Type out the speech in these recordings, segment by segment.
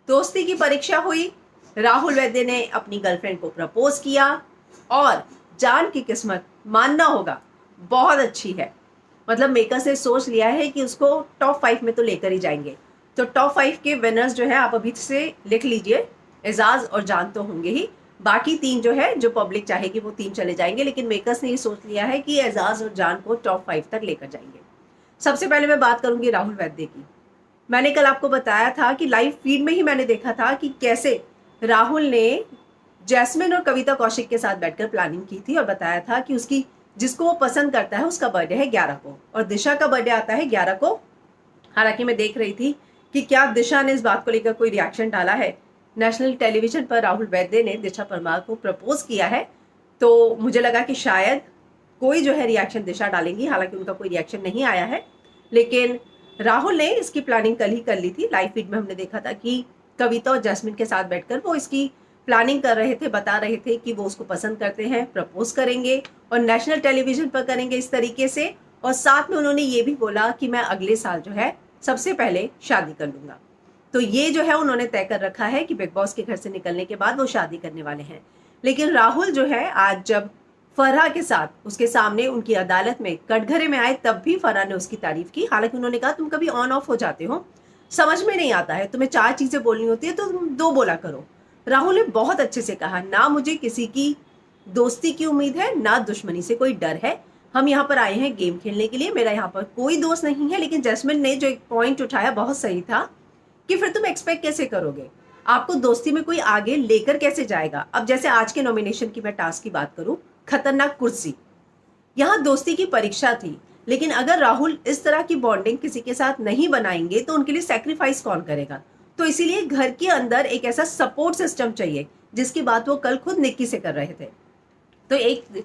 दोस्ती की परीक्षा हुई, राहुल वैद्य ने अपनी गर्लफ्रेंड को प्रपोज किया और जान की किस्मत मानना होगा बहुत अच्छी है। मतलब मेकर्स ने सोच लिया है कि उसको टॉप 5 में तो लेकर ही जाएंगे। तो टॉप 5 के विनर्स जो है आप अभी से लिख लीजिए, एजाज और जान तो होंगे ही, बाकी 3 जो है जो पब्लिक चाहेगी वो 3 चले जाएंगे, लेकिन मेकर्स ने ये सोच लिया है कि एजाज और जान को टॉप 5 तक लेकर जाएंगे। सबसे पहले मैं बात करूंगी राहुल वैद्य की। मैंने कल आपको बताया था कि लाइव फीड में ही मैंने देखा था कि कैसे राहुल ने जैस्मिन और कविता कौशिक के साथ बैठकर प्लानिंग की थी और बताया था कि उसकी जिसको वो पसंद करता है उसका बर्थडे है 11 को और दिशा का बर्थडे आता है 11 को। हालांकि मैं देख रही थी कि क्या दिशा ने इस बात को लेकर कोई रिएक्शन डाला है। नेशनल टेलीविजन पर राहुल वैद्य ने दिशा परमार को प्रपोज किया है, तो मुझे लगा कि शायद कोई जो है रिएक्शन दिशा डालेंगी, हालांकि उनका कोई रिएक्शन नहीं आया है। लेकिन राहुल ने इसकी प्लानिंग कल ही कर ली थी। लाइव फीड में हमने देखा था कि कविता और जैस्मिन के साथ बैठकर वो इसकी प्लानिंग कर रहे थे, बता रहे थे कि वो उसको पसंद करते हैं, प्रपोज करेंगे और नेशनल टेलीविजन पर करेंगे इस तरीके से। और साथ में उन्होंने ये भी बोला कि मैं अगले साल जो है सबसे पहले शादी कर लूंगा। तो ये जो है उन्होंने तय कर रखा है कि बिग बॉस के घर से निकलने के बाद वो शादी करने वाले हैं। लेकिन राहुल जो है आज जब फरहा के साथ उसके सामने उनकी अदालत में कटघरे में आए तब भी फरहा ने उसकी तारीफ की। हालांकि उन्होंने कहा तुम कभी ऑन ऑफ हो जाते हो, समझ में नहीं आता है, तुम्हें 4 चीजें बोलनी होती है तो तुम 2 बोला करो। राहुल ने बहुत अच्छे से कहा, ना मुझे किसी की दोस्ती की उम्मीद है ना दुश्मनी से कोई डर है, हम यहाँ पर आए हैं गेम खेलने के लिए, मेरा यहाँ पर कोई दोस्त नहीं है। लेकिन जैस्मिन ने जो एक पॉइंट उठाया बहुत सही था कि फिर तुम एक्सपेक्ट कैसे करोगे, आपको दोस्ती में कोई आगे लेकर कैसे जाएगा। अब जैसे आज के नॉमिनेशन की मैं टास्क की बात करूं, खतरनाक कुर्सी, यहाँ दोस्ती की परीक्षा थी, लेकिन अगर राहुल इस तरह की बॉन्डिंग किसी के साथ नहीं बनाएंगे तो उनके लिए सैक्रिफाइस कौन करेगा। तो इसीलिए घर के अंदर एक ऐसा सपोर्ट सिस्टम चाहिए, जिसकी बात वो कल खुद निक्की से कर रहे थे। तो एक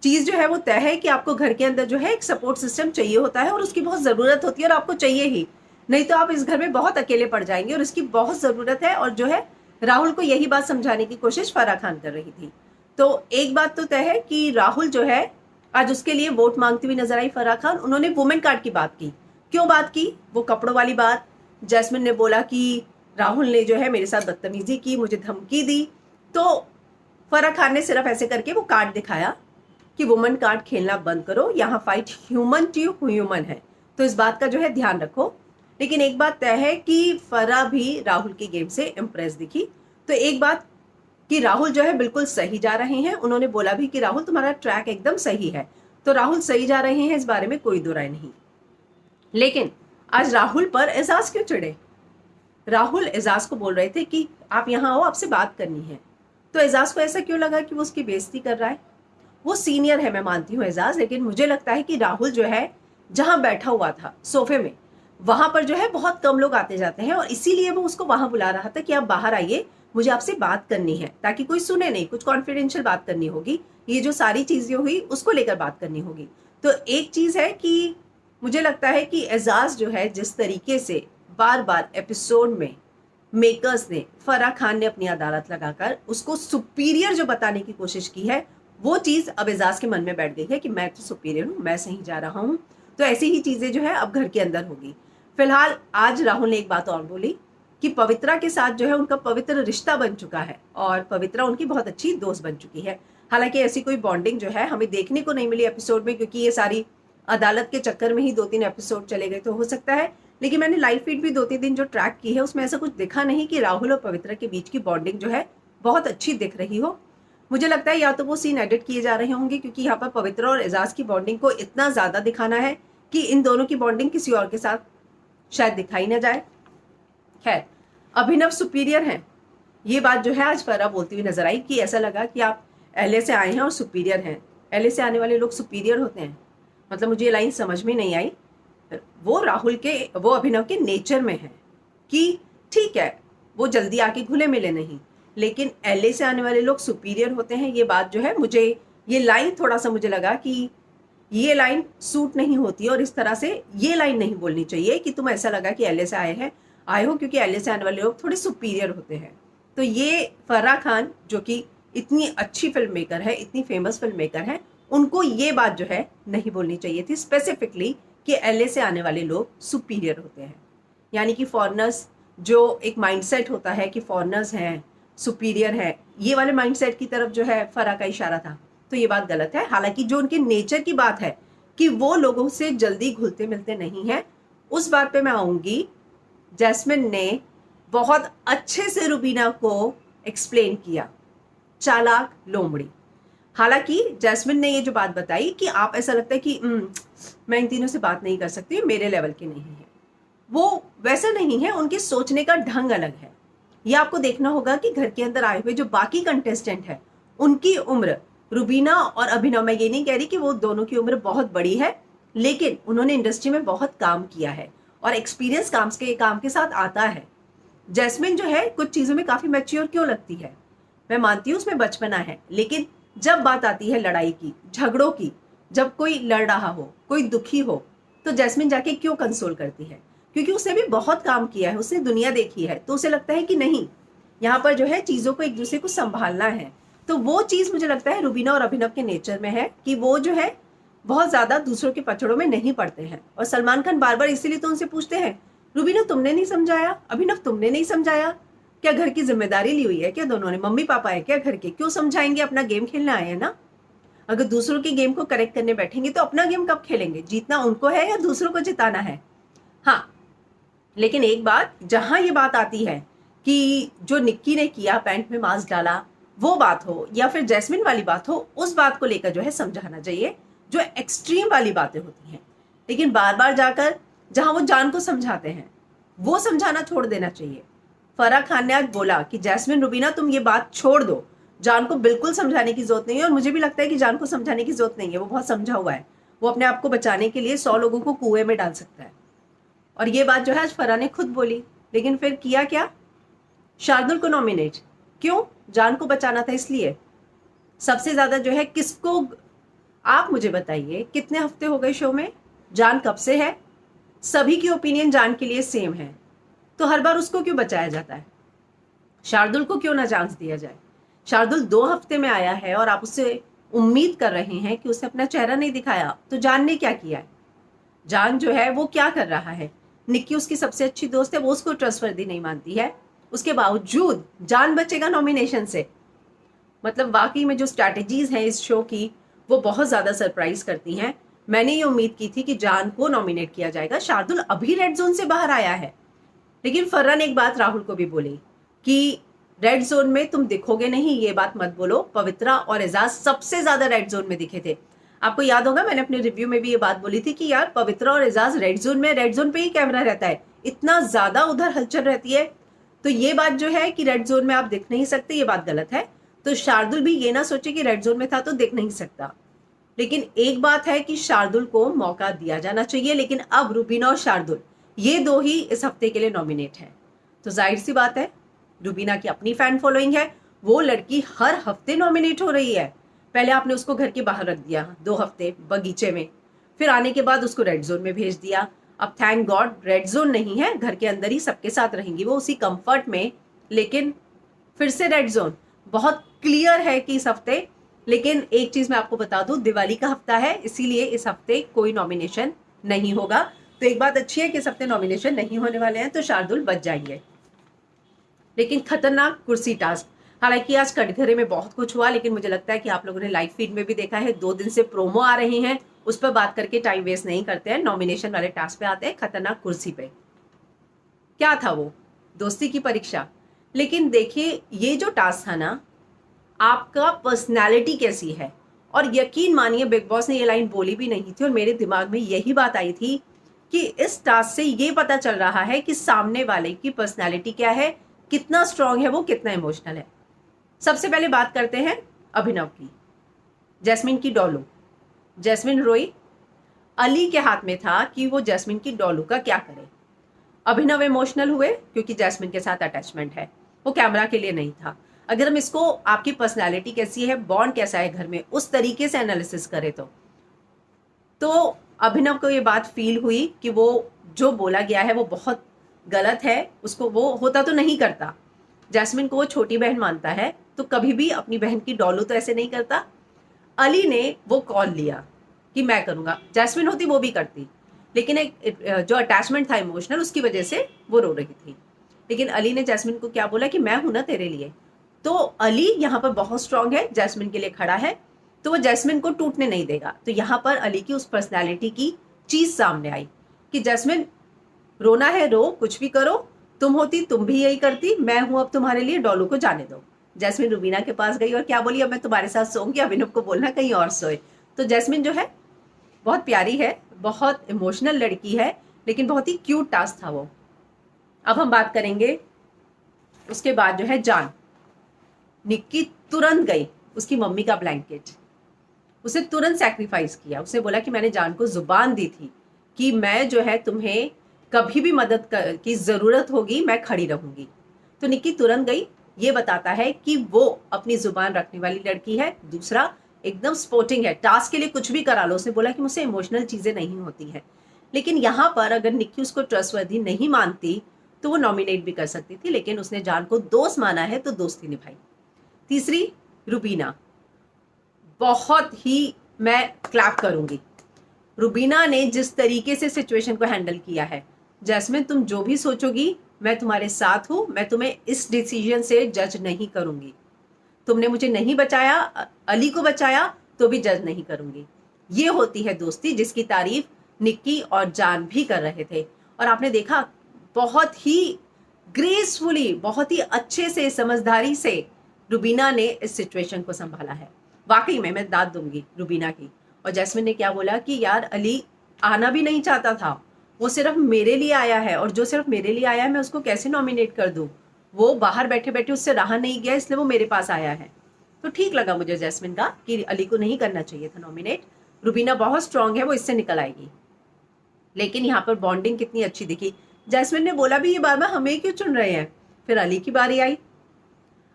चीज जो है वो तय है कि आपको घर के अंदर जो है एक सपोर्ट सिस्टम चाहिए होता है और उसकी बहुत जरूरत होती है और आपको चाहिए ही, नहीं तो आप इस घर में बहुत अकेले पड़ जाएंगे और इसकी बहुत जरूरत है। और जो है राहुल को यही बात समझाने की कोशिश फराह खान कर रही थी। तो एक बात तो तय है कि राहुल जो है आज उसके लिए वोट मांगती हुई नजर आई फराह खान। उन्होंने वुमेन कार्ड की बात की। क्यों बात की? वो कपड़ों वाली बात। जैस्मिन ने बोला कि राहुल ने जो है मेरे साथ बदतमीजी की, मुझे धमकी दी, तो फराह खान ने सिर्फ ऐसे करके वो कार्ड दिखाया कि वुमेन कार्ड खेलना बंद करो, यहाँ फाइट ह्यूमन टू ह्यूमन है, तो इस बात का जो है ध्यान रखो। लेकिन एक बात तय है कि फराह भी राहुल की गेम से इम्प्रेस दिखी। तो एक बात कि राहुल जो है बिल्कुल सही जा रहे हैं। उन्होंने बोला भी कि राहुल तुम्हारा ट्रैक एकदम सही है, तो राहुल सही जा रहे हैं, इस बारे में कोई दो राय नहीं। लेकिन आज राहुल पर एजाज क्यों चिढ़े? राहुल एजाज को बोल रहे थे कि आप यहाँ आओ, आपसे बात करनी है। तो एजाज को ऐसा क्यों लगा कि वो उसकी बेइज्जती कर रहा है? वो सीनियर है, मैं मानती हूँ एजाज, लेकिन मुझे लगता है कि राहुल जो है जहां बैठा हुआ था सोफे में, वहां पर जो है बहुत कम लोग आते जाते हैं और इसीलिए वो उसको वहां बुला रहा था कि आप बाहर आइए, मुझे आपसे बात करनी है, ताकि कोई सुने नहीं, कुछ कॉन्फिडेंशियल बात करनी होगी, ये जो सारी चीजें हुई उसको लेकर बात करनी होगी। तो एक चीज है कि मुझे लगता है कि एजाज जो है जिस तरीके से बार बार एपिसोड में मेकर्स ने, फराह खान ने अपनी अदालत लगाकर उसको सुपीरियर जो बताने की कोशिश की है, वो चीज अब एजाज के मन में बैठ गई है कि मैं तो सुपीरियर हूँ, मैं सही जा रहा हूँ। तो ऐसी ही चीजें जो है अब घर के अंदर होगी। फिलहाल आज राहुल ने एक बात और बोली कि पवित्रा के साथ जो है उनका पवित्र रिश्ता बन चुका है और पवित्रा उनकी बहुत अच्छी दोस्त बन चुकी है। हालांकि ऐसी कोई बॉन्डिंग जो है हमें देखने को नहीं मिली एपिसोड में, क्योंकि ये सारी अदालत के चक्कर में ही 2-3 एपिसोड चले गए, तो हो सकता है। लेकिन मैंने लाइव फीड भी 2-3 दिन जो ट्रैक की है उसमें ऐसा कुछ दिखा नहीं कि राहुल और पवित्रा के बीच की बॉन्डिंग जो है बहुत अच्छी दिख रही हो। मुझे लगता है या तो वो सीन एडिट किए जा रहे होंगे, क्योंकि यहाँ पर पवित्रा और एजाज की बॉन्डिंग को इतना ज्यादा दिखाना है कि इन दोनों की बॉन्डिंग किसी और के साथ शायद दिखाई ना जाए। खैर, अभिनव सुपीरियर हैं, ये बात जो है आज फराह बोलती हुई नजर आई कि ऐसा लगा कि आप एलए से आए हैं और सुपीरियर हैं। एलए से आने वाले लोग सुपीरियर होते हैं? मतलब मुझे ये लाइन समझ में नहीं आई। वो राहुल के, वो अभिनव के नेचर में है कि ठीक है वो जल्दी आके घुले मिले नहीं, लेकिन एलए से आने वाले लोग सुपीरियर होते हैं, ये बात जो है मुझे, ये लाइन थोड़ा सा मुझे लगा कि ये लाइन सूट नहीं होती और इस तरह से ये लाइन नहीं बोलनी चाहिए कि तुम ऐसा लगा कि एलए से आए हो क्योंकि एलए से आने वाले लोग थोड़े सुपीरियर होते हैं। तो ये फराह खान जो कि इतनी अच्छी फिल्म मेकर है, इतनी फेमस फिल्म मेकर है, उनको ये बात जो है नहीं बोलनी चाहिए थी स्पेसिफिकली कि एलए से आने वाले लोग सुपीरियर होते हैं। यानी कि फॉरेनर्स जो एक माइंडसेट होता है कि फॉरेनर्स हैं, सुपीरियर है, ये वाले माइंडसेट की तरफ जो है फरा का इशारा था। तो ये बात गलत है। हालांकि जो उनके नेचर की बात है कि वो लोगों से जल्दी घुलते मिलते नहीं है, उस बात पे मैं आऊंगी। जैस्मिन ने बहुत अच्छे से रुबीना को एक्सप्लेन किया, चालाक लोमड़ी। हालांकि जैस्मिन ने ये जो बात बताई कि आप ऐसा लगता है कि मैं इन तीनों से बात नहीं कर सकती, मेरे लेवल के नहीं है, वो वैसा नहीं है, उनके सोचने का ढंग अलग है। ये आपको देखना होगा कि घर के अंदर आए हुए जो बाकी कंटेस्टेंट है, उनकी उम्र, रुबीना और अभिनव, मैं ये नहीं कह रही कि वो दोनों की उम्र बहुत बड़ी है, लेकिन उन्होंने इंडस्ट्री में बहुत काम किया है और एक्सपीरियंस काम के साथ आता है। जैस्मिन जो है कुछ चीजों में काफी मैच्योर क्यों लगती है, मैं मानती हूँ उसमें बचपना है, लेकिन जब बात आती है लड़ाई की, झगड़ों की, जब कोई लड़ रहा हो, कोई दुखी हो, तो जैस्मिन जाके क्यों कंसोल करती है? क्योंकि उसने भी बहुत काम किया है, उसने दुनिया देखी है, तो उसे लगता है कि नहीं, यहाँ पर जो है चीजों को एक दूसरे को संभालना है। तो वो चीज मुझे लगता है रुबीना और अभिनव के नेचर में है कि वो जो है बहुत ज्यादा दूसरों के पचड़ों में नहीं पड़ते हैं। और सलमान खान बार बार इसीलिए तो उनसे पूछते हैं, रुबीना तुमने नहीं समझाया, अभिनव तुमने नहीं समझाया, क्या घर की जिम्मेदारी ली हुई है क्या दोनों ने, मम्मी पापा है क्या घर के, क्यों समझाएंगे, अपना गेम खेलने आए हैं ना। अगर दूसरों के गेम को करेक्ट करने बैठेंगे तो अपना गेम कब खेलेंगे? जीतना उनको है या दूसरों को जिताना है? हाँ, लेकिन एक बात, जहां ये बात आती है कि जो निक्की ने किया, पैंट में मास्क डाला, वो बात हो या फिर जैस्मिन वाली बात हो, उस बात को लेकर जो है समझाना चाहिए, जो एक्सट्रीम वाली बातें होती हैं। लेकिन बार बार जाकर जहां वो जान को समझाते हैं, वो समझाना छोड़ देना चाहिए। फराह खान ने आज बोला कि जैस्मिन, रुबीना तुम ये बात छोड़ दो, जान को बिल्कुल समझाने की जरूरत नहीं है। और मुझे भी लगता है कि जान को समझाने की जरूरत नहीं है, वो बहुत समझा हुआ है, वो अपने आप को बचाने के लिए 100 लोगों को कुएं में डाल सकता है। और ये बात जो है आज फराह ने खुद बोली, लेकिन फिर किया क्या? शार्दुल को नॉमिनेट क्यों? जान को बचाना था इसलिए। सबसे ज्यादा जो है किसको, आप मुझे बताइए, कितने हफ्ते हो गए शो में, जान कब से है, सभी की ओपिनियन जान के लिए सेम है, तो हर बार उसको क्यों बचाया जाता है? शार्दुल को क्यों ना चांस दिया जाए? शार्दुल 2 हफ्ते में आया है और आप उससे उम्मीद कर रहे हैं कि उसने अपना चेहरा नहीं दिखाया, तो जान ने क्या किया है? जान जो है वो क्या कर रहा है? निक्की उसकी सबसे अच्छी दोस्त है, वो उसको ट्रस्टवर्दी नहीं मानती है, उसके बावजूद जान बचेगा नॉमिनेशन से। मतलब वाकई में जो स्ट्रैटेजीज हैं इस शो की, वो बहुत ज्यादा सरप्राइज करती हैं। मैंने ये उम्मीद की थी कि जान को नॉमिनेट किया जाएगा, शार्दुल अभी रेड जोन से बाहर आया है। लेकिन फर्रा ने एक बात राहुल को भी बोली कि रेड जोन में तुम दिखोगे नहीं, ये बात मत बोलो, पवित्रा और एजाज सबसे ज्यादा रेड जोन में दिखे थे। आपको याद होगा मैंने अपने रिव्यू में भी ये बात बोली थी कि यार पवित्रा और एजाज रेड जोन में, रेड जोन पे ही कैमरा रहता है, इतना ज्यादा उधर हलचल रहती है। तो ये बात जो है कि रेड जोन में आप दिख नहीं सकते, ये बात गलत है। तो शार्दुल भी ये ना सोचे कि रेड जोन में था तो दिख नहीं सकता। लेकिन एक बात है कि शार्दुल को मौका दिया जाना चाहिए, लेकिन अब रुबीना और शार्दुल ये 2 ही इस हफ्ते के लिए नॉमिनेट हैं। तो जाहिर सी बात है, रुबीना की अपनी फैन फॉलोइंग है, वो लड़की हर हफ्ते नॉमिनेट हो रही है। पहले आपने उसको घर के बाहर रख दिया 2 हफ्ते बगीचे में, फिर आने के बाद उसको रेड जोन में भेज दिया। अब थैंक गॉड रेड जोन नहीं है, घर के अंदर ही सबके साथ रहेंगी वो उसी कंफर्ट में। लेकिन फिर से रेड जोन बहुत क्लियर है कि इस हफ्ते, लेकिन एक चीज मैं आपको बता दूं, दिवाली का हफ्ता है, इसीलिए इस हफ्ते कोई नॉमिनेशन नहीं होगा। तो एक बात अच्छी है कि इस हफ्ते नॉमिनेशन नहीं होने वाले हैं, तो शार्दुल बच जाएंगे। लेकिन खतरनाक कुर्सी टास्क, हालांकि आज कटघरे में बहुत कुछ हुआ, लेकिन मुझे लगता है कि आप लोगों ने लाइव फीड में भी देखा है, 2 दिन से प्रोमो आ रहे हैं, उस पर बात करके टाइम वेस्ट नहीं करते हैं, नॉमिनेशन वाले टास्क पे आते हैं। खतरनाक कुर्सी पे क्या था वो? दोस्ती की परीक्षा। लेकिन देखिए ये जो टास्क था ना, आपका पर्सनैलिटी कैसी है, और यकीन मानिए बिग बॉस ने ये लाइन बोली भी नहीं थी और मेरे दिमाग में यही बात आई थी कि इस टास्क से ये पता चल रहा है कि सामने वाले की पर्सनैलिटी क्या है, कितना स्ट्रांग है वो, कितना इमोशनल है। सबसे पहले बात करते हैं अभिनव की। जैस्मिन की डॉलू, जैस्मिन रोई, अली के हाथ में था कि वो जैस्मिन की डॉलू का क्या करे। अभिनव इमोशनल हुए क्योंकि जैस्मिन के साथ अटैचमेंट है, वो कैमरा के लिए नहीं था। अगर हम इसको आपकी पर्सनालिटी कैसी है, बॉन्ड कैसा है घर में, उस तरीके से एनालिसिस करें तो अभिनव को ये बात फील हुई कि वो जो बोला गया है वो बहुत गलत है, उसको वो होता तो नहीं करता। जैस्मिन को वो छोटी बहन मानता है, तो कभी भी अपनी बहन की डॉलू तो ऐसे नहीं करता। अली ने वो कॉल लिया कि मैं करूंगा, जैस्मिन होती वो भी करती, लेकिन एक जो अटैचमेंट था इमोशनल, उसकी वजह से वो रो रही थी। लेकिन अली ने जैस्मिन को क्या बोला कि मैं हूं ना तेरे लिए। तो अली यहाँ पर बहुत स्ट्रांग है, जैस्मिन के लिए खड़ा है, तो वो जैस्मिन को टूटने नहीं देगा। तो यहाँ पर अली की उस पर्सनैलिटी की चीज सामने आई कि जैस्मिन, रोना है रो, कुछ भी करो, तुम होती तुम भी यही करती, मैं हूं अब तुम्हारे लिए, डोलू को जाने दो। जैस्मिन रुबीना के पास गई और क्या बोली, अब मैं तुम्हारे साथ सोऊंगी, अभिनव को बोलना कहीं और सोए। तो जैस्मिन जो है बहुत प्यारी है, बहुत इमोशनल लड़की है, लेकिन बहुत ही क्यूट टास्क था वो। अब हम बात करेंगे उसके बाद जो है जान। निक्की तुरंत गई, उसकी मम्मी का ब्लैंकेट, उसे तुरंत सैक्रिफाइस किया। उसे बोला कि मैंने जान को जुबान दी थी कि मैं जो है तुम्हें कभी भी मदद की जरूरत होगी मैं खड़ी रहूंगी। तो निक्की तुरंत गई। ये बताता है कि वो अपनी जुबान रखने वाली लड़की है। दूसरा, एकदम स्पोर्टिंग है, टास्क के लिए कुछ भी करा लो। उसने बोला कि मुझसे इमोशनल चीजें नहीं होती है। लेकिन यहाँ पर अगर निक्की उसको ट्रस्टवर्दी नहीं मानती तो वो नॉमिनेट भी कर सकती थी, लेकिन उसने जान को दोस्त माना है तो दोस्ती निभाई। तीसरी, रुबीना, बहुत ही मैं क्लैप करूंगी। रुबीना ने जिस तरीके से सिचुएशन को हैंडल किया है, जैस्मिन तुम जो भी सोचोगी मैं तुम्हारे साथ हूं, मैं तुम्हें इस डिसीजन से जज नहीं करूंगी। तुमने मुझे नहीं बचाया, अली को बचाया, तो भी जज नहीं करूंगी। ये होती है दोस्ती, जिसकी तारीफ निक्की और जान भी कर रहे थे। और आपने देखा बहुत ही ग्रेसफुली, बहुत ही अच्छे से, समझदारी से रुबीना ने इस सिचुएशन को संभाला है। वाकई में मैं दाद दूंगी रुबीना की। और जैस्मिन ने क्या बोला कि यार अली आना भी नहीं चाहता था, वो सिर्फ मेरे लिए आया है, और जो सिर्फ मेरे लिए आया है मैं उसको कैसे नॉमिनेट कर दूं। वो बाहर बैठे बैठे उससे रहा नहीं गया, इसलिए वो मेरे पास आया है। तो ठीक लगा मुझे जैस्मिन का कि अली को नहीं करना चाहिए था नॉमिनेट। रुबीना बहुत स्ट्रांग है, वो इससे निकल आएगी। लेकिन यहाँ पर बॉन्डिंग कितनी अच्छी दिखी। जैस्मिन ने बोला भी ये बार बार हमें क्यों चुन रहे हैं। फिर अली की बारी आई।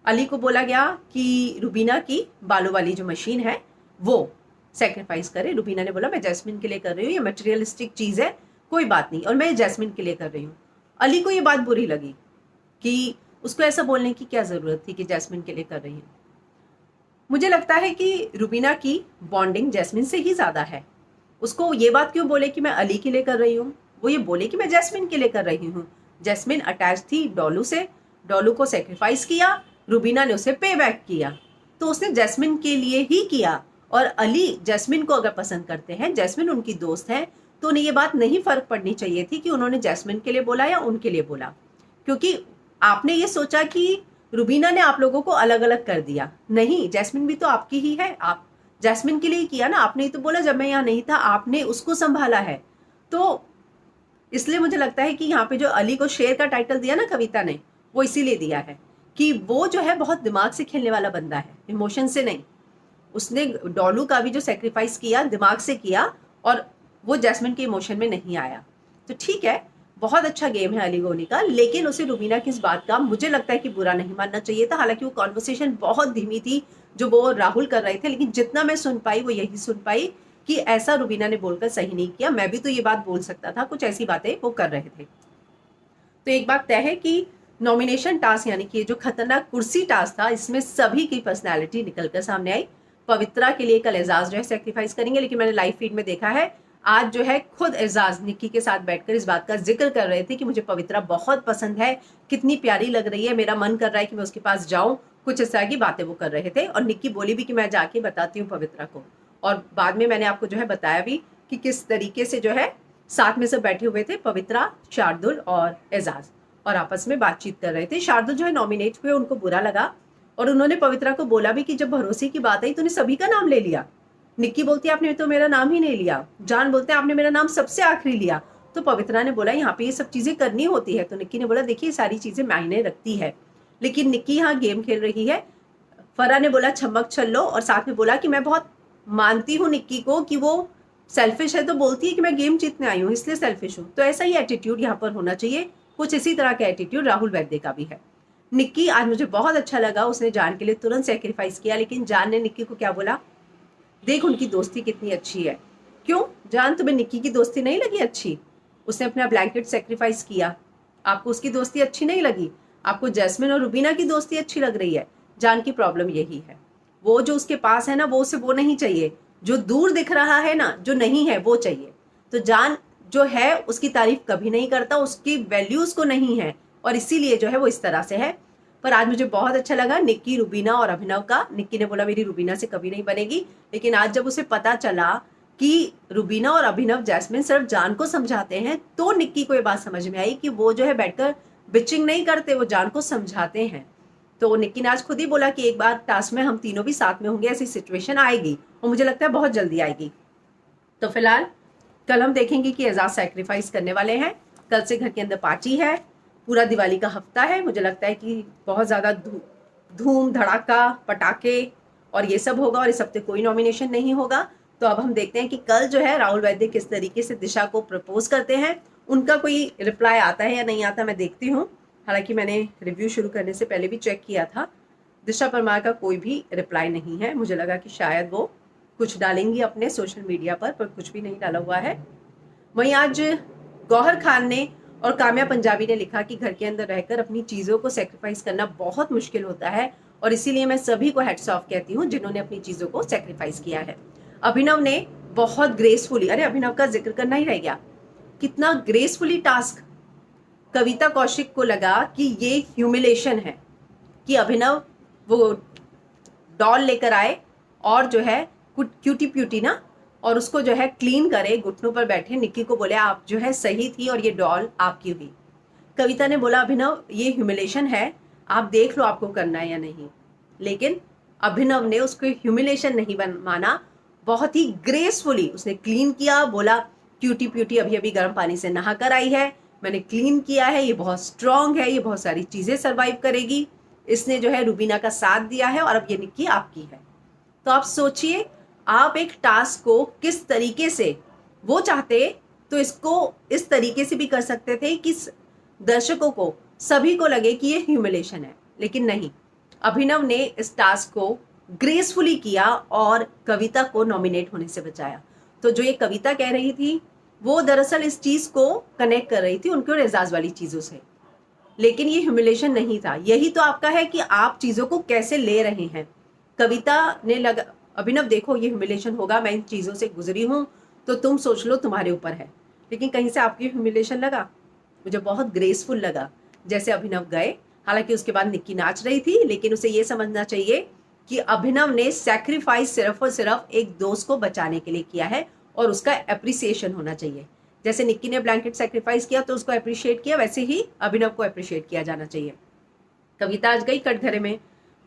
अली को बोला गया कि रुबीना की बालों वाली जो मशीन है वो सेक्रीफाइस करे। रुबीना ने बोला मैं जैस्मिन के लिए कर रही हूँ, ये मटेरियलिस्टिक चीज है, कोई बात नहीं, और मैं जैस्मिन के लिए कर रही हूँ। अली को ये बात बुरी लगी कि उसको ऐसा बोलने की क्या जरूरत थी कि जैस्मिन के लिए कर रही हूँ। मुझे लगता है कि रुबीना की बॉन्डिंग जैस्मिन से ही ज्यादा है। उसको ये बात क्यों बोले कि मैं अली के लिए कर रही हूँ, वो ये बोले कि मैं जैस्मिन के लिए कर रही हूँ। जैस्मिन अटैच थी डोलू से, डोलू को सेक्रीफाइस किया, रुबीना ने उसे पे बैक किया, तो उसने जैस्मिन के लिए ही किया। और अली जैस्मिन को अगर पसंद करते हैं, जैस्मिन उनकी दोस्त है, तो उन्हें ये बात नहीं फर्क पड़नी चाहिए थी कि उन्होंने जैस्मिन के लिए बोला या उनके लिए बोला। क्योंकि आपने ये सोचा कि रुबीना ने आप लोगों को अलग अलग कर दिया, नहीं, जैस्मिन भी तो आपकी ही है, आप जैस्मिन के लिए किया ना। आपने ही तो बोला जब मैं यहाँ नहीं था आपने उसको संभाला है। तो इसलिए मुझे लगता है कि यहाँ पे जो अली को शेर का टाइटल दिया ना कविता ने, वो इसीलिए दिया है कि वो जो है बहुत दिमाग से खेलने वाला बंदा है, इमोशन से नहीं। उसने डोलू का भी जो सेक्रीफाइस किया दिमाग से किया, और वो जैस्मिन के इमोशन में नहीं आया। तो ठीक है, बहुत अच्छा गेम है अली गोनी का, लेकिन उसे रुबीना की इस बात का मुझे लगता है कि बुरा नहीं मानना चाहिए था। हालांकि वो कॉन्वर्सेशन बहुत धीमी थी जो वो राहुल कर रहे थे, लेकिन जितना मैं सुन पाई वो यही सुन पाई कि ऐसा रुबीना ने बोलकर सही नहीं किया। मैं भी तो ये बात बोल सकता था, कुछ ऐसी बातें वो कर रहे थे। तो एक बात तय है कि नॉमिनेशन टास्क यानी कि जो खतरनाक कुर्सी टास्क था, इसमें सभी की पर्सनैलिटी निकलकर सामने आई। पवित्रा के लिए कल एजाज जो है सेक्रीफाइस करेंगे, लेकिन मैंने लाइव फीड में देखा है आज जो है खुद एजाज निक्की के साथ बैठकर इस बात का जिक्र कर रहे थे कि मुझे पवित्रा बहुत पसंद है, कितनी प्यारी लग रही है, मेरा मन कर रहा है कि मैं उसके पास जाऊं, कुछ इस तरह की बातें वो कर रहे थे। और निक्की बोली भी कि मैं जाके बताती हूँ पवित्रा को। और बाद में मैंने आपको जो है बताया भी कि किस तरीके से जो है साथ में सब बैठे हुए थे पवित्रा, शार्दुल और एजाज, और आपस में बातचीत कर रहे थे। शार्दुल जो है नॉमिनेट हुए, उनको बुरा लगा, और उन्होंने पवित्रा को बोला भी कि जब भरोसे की बात आई तूने सभी का नाम ले लिया। निक्की बोलती है आपने तो मेरा नाम ही नहीं लिया। जान बोलते हैं आपने मेरा नाम सबसे आखिरी लिया। तो पवित्रा ने बोला यहाँ पे ये सब चीजें करनी होती है। तो निक्की ने बोला देखिए सारी चीजें मायने रखती है, लेकिन निक्की यहाँ गेम खेल रही है। फरा ने बोला छमक छल्लो, और साथ में बोला कि मैं बहुत मानती हूँ निक्की को कि वो सेल्फिश है, तो बोलती है कि मैं गेम जीतने आई हूँ इसलिए सेल्फिश हूँ। तो ऐसा ही एटीट्यूड यहाँ पर होना चाहिए, कुछ इसी तरह का एटीट्यूड राहुल वैद्य का भी है। निक्की आज मुझे बहुत अच्छा लगा, उसने जान के लिए तुरंत सेक्रीफाइस किया, लेकिन जान ने निक्की को क्या बोला, देख उनकी दोस्ती कितनी अच्छी है। क्यों जान, तुम्हें निक्की की दोस्ती नहीं लगी अच्छी? उसने अपना ब्लैंकेट सेक्रीफाइस किया, आपको उसकी दोस्ती अच्छी नहीं लगी? आपको जैस्मिन और रुबीना की दोस्ती अच्छी लग रही है? जान की प्रॉब्लम यही है, वो जो उसके पास है ना वो उसे वो नहीं चाहिए, जो दूर दिख रहा है ना, जो नहीं है वो चाहिए। तो जान जो है उसकी तारीफ कभी नहीं करता, उसकी वैल्यूज को नहीं है, और इसीलिए जो है वो इस तरह से है। पर आज मुझे बहुत अच्छा लगा निक्की, रुबीना और अभिनव का। निक्की ने बोला मेरी रुबीना से कभी नहीं बनेगी, लेकिन आज जब उसे पता चला कि रुबीना और अभिनव जैस्मिन सिर्फ जान को समझाते हैं, तो निक्की को ये बात समझ में आई कि वो जो है बैठकर बिचिंग नहीं करते, वो जान को समझाते हैं। तो निक्की ने आज खुद ही बोला कि एक बार टास्क में हम तीनों भी साथ में होंगे, ऐसी सिचुएशन आएगी और मुझे लगता है बहुत जल्दी आएगी। तो फिलहाल कल हम देखेंगे कि एजाज सैक्रिफाइस करने वाले हैं। कल से घर के अंदर पार्टी है, पूरा दिवाली का हफ्ता है। मुझे लगता है कि बहुत ज़्यादा धूम धड़ाका, पटाखे और ये सब होगा, और इस हफ्ते कोई नॉमिनेशन नहीं होगा। तो अब हम देखते हैं कि कल जो है राहुल वैद्य किस तरीके से दिशा को प्रपोज करते हैं। उनका कोई रिप्लाई आता है या नहीं आता, मैं देखती हूँ। हालांकि मैंने रिव्यू शुरू करने से पहले भी चेक किया था, दिशा परमार का कोई भी रिप्लाई नहीं है। मुझे लगा कि शायद वो कुछ डालेंगी अपने सोशल मीडिया पर कुछ भी नहीं डाला हुआ है। वहीं आज गौहर खान ने और काम्या पंजाबी ने लिखा कि घर के अंदर रहकर अपनी चीज़ों को सेक्रीफाइस करना बहुत मुश्किल होता है, और इसीलिए मैं सभी को हैट्स ऑफ कहती हूँ जिन्होंने अपनी चीज़ों को सेक्रीफाइस किया है। अभिनव ने बहुत ग्रेसफुली, अरे अभिनव का जिक्र करना ही रह गया, कितना ग्रेसफुली टास्क कविता कौशिक को लगा कि ये ह्यूमिलेशन है कि अभिनव वो डॉल लेकर आए और जो है क्यूटी प्यूटी ना, और उसको जो है क्लीन करे, घुटनों पर बैठे निक्की को बोले आप जो है सही थी और ये डॉल आपकी हुई। कविता ने बोला अभिनव ये ह्यूमिलेशन है, आप देख लो आपको करना है या नहीं। लेकिन अभिनव ने उसको ह्यूमिलेशन नहीं माना, बहुत ही ग्रेसफुली उसने क्लीन किया। बोला क्यूटी प्यूटी अभी अभी गर्म पानी से नहा कर आई है, मैंने क्लीन किया है, ये बहुत स्ट्रांग है, ये बहुत सारी चीजें सरवाइव करेगी। इसने जो है रुबीना का साथ दिया है और अब ये निक्की आपकी है। तो आप सोचिए, आप एक टास्क को किस तरीके से, वो चाहते तो इसको इस तरीके से भी कर सकते थे कि दर्शकों को, सभी को लगे कि ये ह्यूमिलेशन है, लेकिन नहीं, अभिनव ने इस टास्क को ग्रेसफुली किया और कविता को नॉमिनेट होने से बचाया। तो जो ये कविता कह रही थी वो दरअसल इस चीज को कनेक्ट कर रही थी उनके और एजाज वाली चीजों से, लेकिन ये ह्यूमिलेशन नहीं था। यही तो आपका है कि आप चीजों को कैसे ले रहे हैं। कविता ने लगा अभिनव देखो ये ह्यूमिलेशन होगा, मैं इन चीजों से गुजरी हूं, तो तुम सोच लो तुम्हारे ऊपर है, लेकिन कहीं से आपकी ह्यूमिलेशन लगा। मुझे बहुत ग्रेसफुल लगा जैसे अभिनव गए। हालांकि उसके बाद निक्की नाच रही थी, लेकिन उसे ये समझना चाहिए कि अभिनव ने सैक्रिफाइस सिर्फ और सिर्फ एक दोस्त को बचाने के लिए किया है और उसका एप्रिसिएशन होना चाहिए। जैसे निक्की ने ब्लैंकेट सैक्रिफाइस किया तो उसको अप्रिशिएट किया, वैसे ही अभिनव को अप्रिशिएट किया जाना चाहिए। कविता आज गई कटघरे में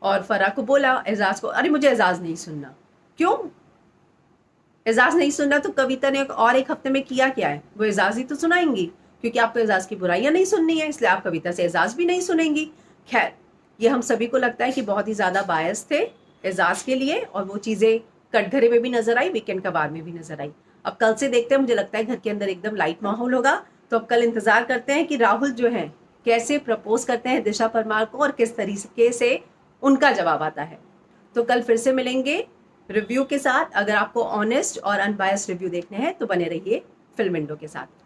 और फराह को बोला एजाज को, अरे मुझे एजाज नहीं सुनना। क्यों एजाज नहीं सुनना? तो कविता ने और एक हफ्ते में किया क्या है, वो एजाज ही तो सुनाएंगी, क्योंकि आपको एजाज की बुराइयां नहीं सुननी है, इसलिए आप कविता से एजाज भी नहीं सुनेंगी। खैर, ये हम सभी को लगता है कि बहुत ही ज्यादा बायस थे एजाज के लिए, और वो चीजें कटघरे में भी नजर आई, वीकेंड कबार में भी नजर आई। अब कल से देखते हैं, मुझे लगता है घर के अंदर एकदम लाइट माहौल होगा। तो अब कल इंतजार करते हैं कि राहुल जो है कैसे प्रपोज करते हैं दिशा परमार को और किस तरीके से उनका जवाब आता है। तो कल फिर से मिलेंगे रिव्यू के साथ। अगर आपको ऑनेस्ट और अनबायस्ड रिव्यू देखने हैं तो बने रहिए फिल्म विंडो के साथ।